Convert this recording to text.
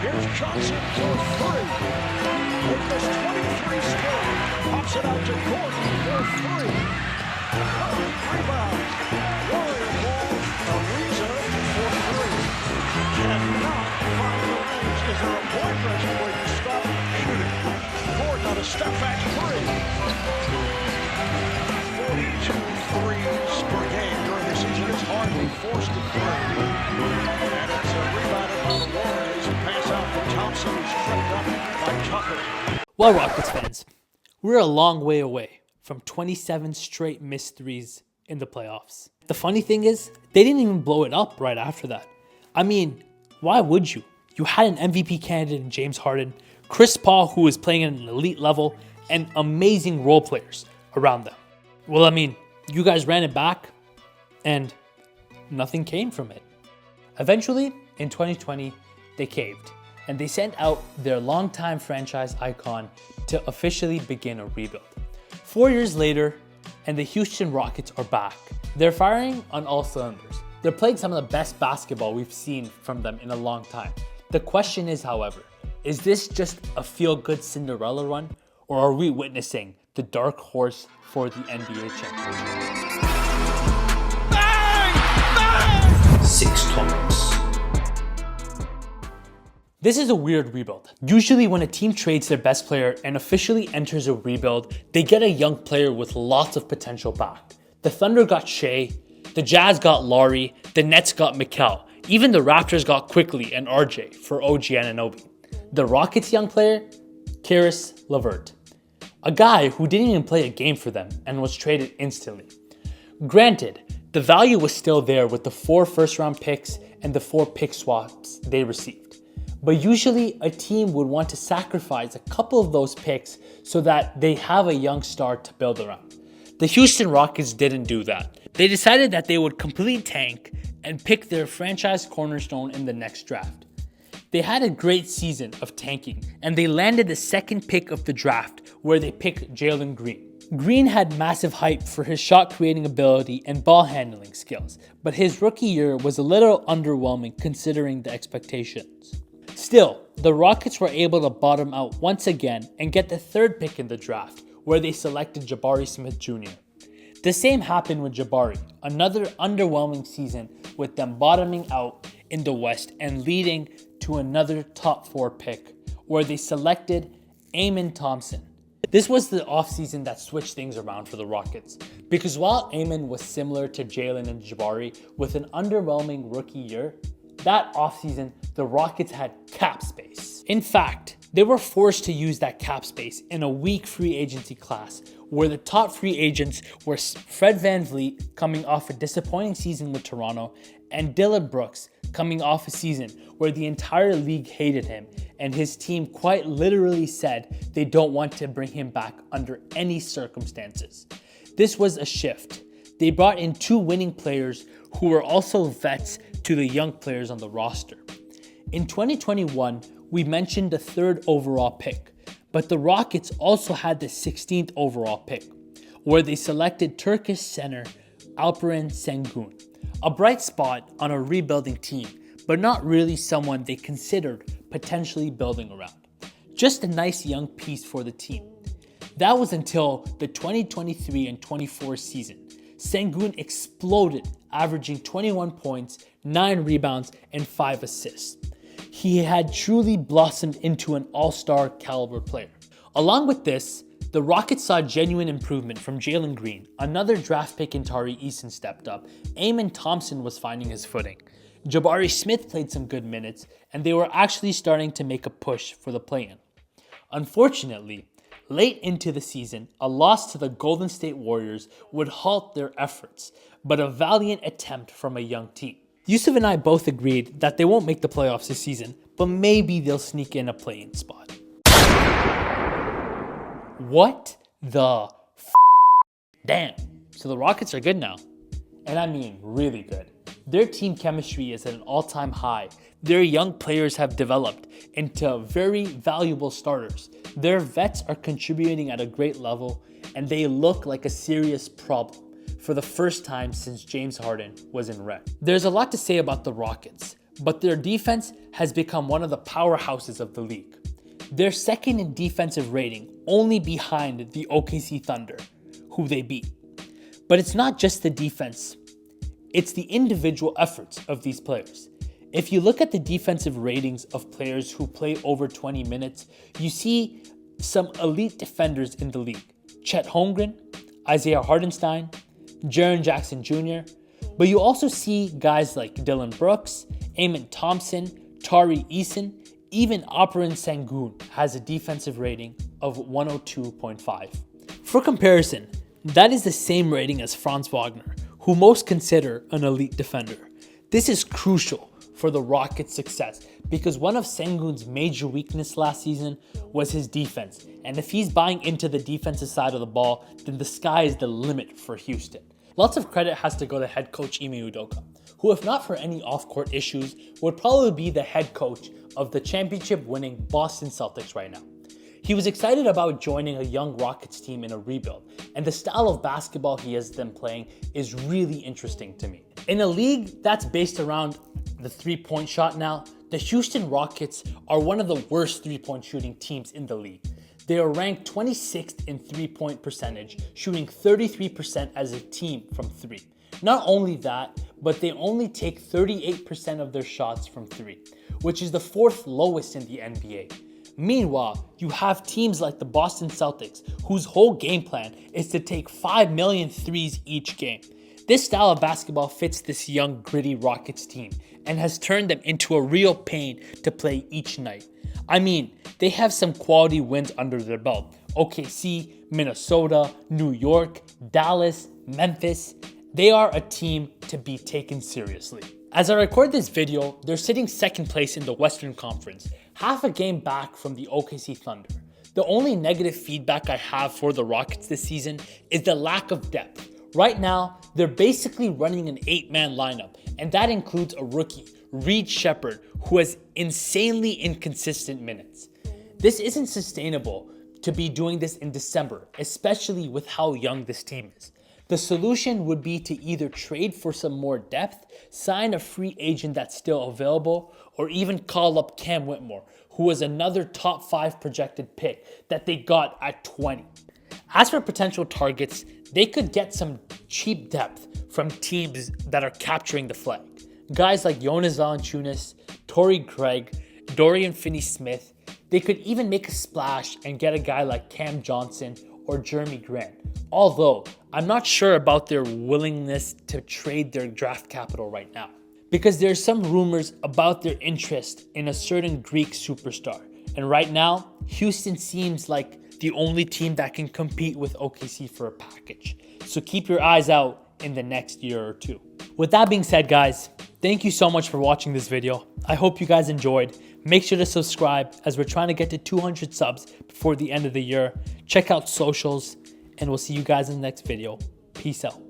Here's Johnson for three. With this 23 straight, pops it out to Gordon for three. Curry rebounds. Warrior ball. Ariza for three. Cannot find the range. Is there a point pressure where you stop shooting? Gordon on a step back three. 42 threes per game during the season. It's hardly forced to three. And it's rebounded by the Warriors. Pass out for Thompson, who's tripped up by Tucker. Well, Rockets fans, we're a long way away from 27 straight missed threes in the playoffs. The funny thing is, they didn't even blow it up right after that. I mean, why would you? You had an MVP candidate in James Harden, Chris Paul, who was playing at an elite level, and amazing role players around them. Well, I mean, you guys ran it back, and nothing came from it. Eventually, in 2020, they caved, and they sent out their longtime franchise icon to officially begin a rebuild. 4 years later, and the Houston Rockets are back. They're firing on all cylinders. They're playing some of the best basketball we've seen from them in a long time. The question is, however, is this just a feel-good Cinderella run, or are we witnessing the dark horse for the NBA championship? Bang! Bang! 6 topics. This is a weird rebuild. Usually when a team trades their best player and officially enters a rebuild, they get a young player with lots of potential back. The Thunder got Shea, the Jazz got Laurie, the Nets got Mikal. Even the Raptors got Quickly and RJ for OG Anunoby. The Rockets' young player, Caris LeVert, a guy who didn't even play a game for them and was traded instantly. Granted, the value was still there with the 4 first-round picks and the 4 pick swaps they received. But usually a team would want to sacrifice a couple of those picks so that they have a young star to build around. The Houston Rockets didn't do that. They decided that they would completely tank and pick their franchise cornerstone in the next draft. They had a great season of tanking, and they landed the 2nd pick of the draft where they picked Jalen Green. Green had massive hype for his shot creating ability and ball handling skills, but his rookie year was a little underwhelming considering the expectations. Still, the Rockets were able to bottom out once again and get the 3rd pick in the draft, where they selected Jabari Smith Jr. The same happened with Jabari, another underwhelming season with them bottoming out in the West and leading to another top 4 pick, where they selected Amen Thompson. This was the offseason that switched things around for the Rockets, because while Amen was similar to Jalen and Jabari with an underwhelming rookie year, that offseason, the Rockets had cap space. In fact, they were forced to use that cap space in a weak free agency class where the top free agents were Fred VanVleet, coming off a disappointing season with Toronto, and Dillon Brooks, coming off a season where the entire league hated him and his team quite literally said they don't want to bring him back under any circumstances. This was a shift. They brought in 2 winning players who were also vets to the young players on the roster. In 2021, we mentioned the 3rd overall pick, but the Rockets also had the 16th overall pick, where they selected Turkish center Alperen Sengun, a bright spot on a rebuilding team, but not really someone they considered potentially building around. Just a nice young piece for the team. That was until the 2023 and 24 season. Sengun exploded, averaging 21 points, 9 rebounds, and 5 assists. He had truly blossomed into an all-star caliber player. Along with this, the Rockets saw genuine improvement from Jalen Green. Another draft pick in Tari Eason stepped up. Amen Thompson was finding his footing. Jabari Smith played some good minutes, and they were actually starting to make a push for the play-in. Unfortunately, late into the season, a loss to the Golden State Warriors would halt their efforts, but a valiant attempt from a young team. Yusuf and I both agreed that they won't make the playoffs this season, but maybe they'll sneak in a play-in spot. What the damn? So the Rockets are good now. And I mean really good. Their team chemistry is at an all-time high. Their young players have developed into very valuable starters. Their vets are contributing at a great level, and they look like a serious problem for the first time since James Harden was in red. There's a lot to say about the Rockets, but their defense has become one of the powerhouses of the league. They're second in defensive rating, only behind the OKC Thunder, who they beat. But it's not just the defense, it's the individual efforts of these players. If you look at the defensive ratings of players who play over 20 minutes, you see some elite defenders in the league. Chet Holmgren, Isaiah Hartenstein, Jaren Jackson Jr., but you also see guys like Dylan Brooks, Amen Thompson, Tari Eason, even Operin Sengun has a defensive rating of 102.5. For comparison, that is the same rating as Franz Wagner, who most consider an elite defender. This is crucial for the Rockets' success because one of Sengun's major weaknesses last season was his defense. And if he's buying into the defensive side of the ball, then the sky is the limit for Houston. Lots of credit has to go to head coach Ime Udoka, who if not for any off-court issues, would probably be the head coach of the championship-winning Boston Celtics right now. He was excited about joining a young Rockets team in a rebuild, and the style of basketball he has them playing is really interesting to me. In a league that's based around the three-point shot now, the Houston Rockets are one of the worst three-point shooting teams in the league. They are ranked 26th in three-point percentage, shooting 33% as a team from three. Not only that, but they only take 38% of their shots from three, which is the fourth lowest in the NBA. Meanwhile, you have teams like the Boston Celtics, whose whole game plan is to take 5 million threes each game. This style of basketball fits this young, gritty Rockets team and has turned them into a real pain to play each night. I mean, they have some quality wins under their belt. OKC, Minnesota, New York, Dallas, Memphis. They are a team to be taken seriously. As I record this video, they're sitting second place in the Western Conference, half a game back from the OKC Thunder. The only negative feedback I have for the Rockets this season is the lack of depth. Right now, they're basically running an 8-man lineup, and that includes a rookie, Reed Shepherd, who has insanely inconsistent minutes. This isn't sustainable to be doing this in December, especially with how young this team is. The solution would be to either trade for some more depth, sign a free agent that's still available, or even call up Cam Whitmore, who was another top 5 projected pick that they got at 20. As for potential targets, they could get some cheap depth from teams that are capturing the flag. Guys like Jonas Valanciunas, Torrey Craig, Dorian Finney-Smith. They could even make a splash and get a guy like Cam Johnson or Jeremy Grant. Although, I'm not sure about their willingness to trade their draft capital right now, because there's some rumors about their interest in a certain Greek superstar. And right now, Houston seems like the only team that can compete with OKC for a package. So keep your eyes out in the next year or two. With that being said, guys, thank you so much for watching this video. I hope you guys enjoyed. Make sure to subscribe as we're trying to get to 200 subs before the end of the year. Check out socials, and we'll see you guys in the next video. Peace out.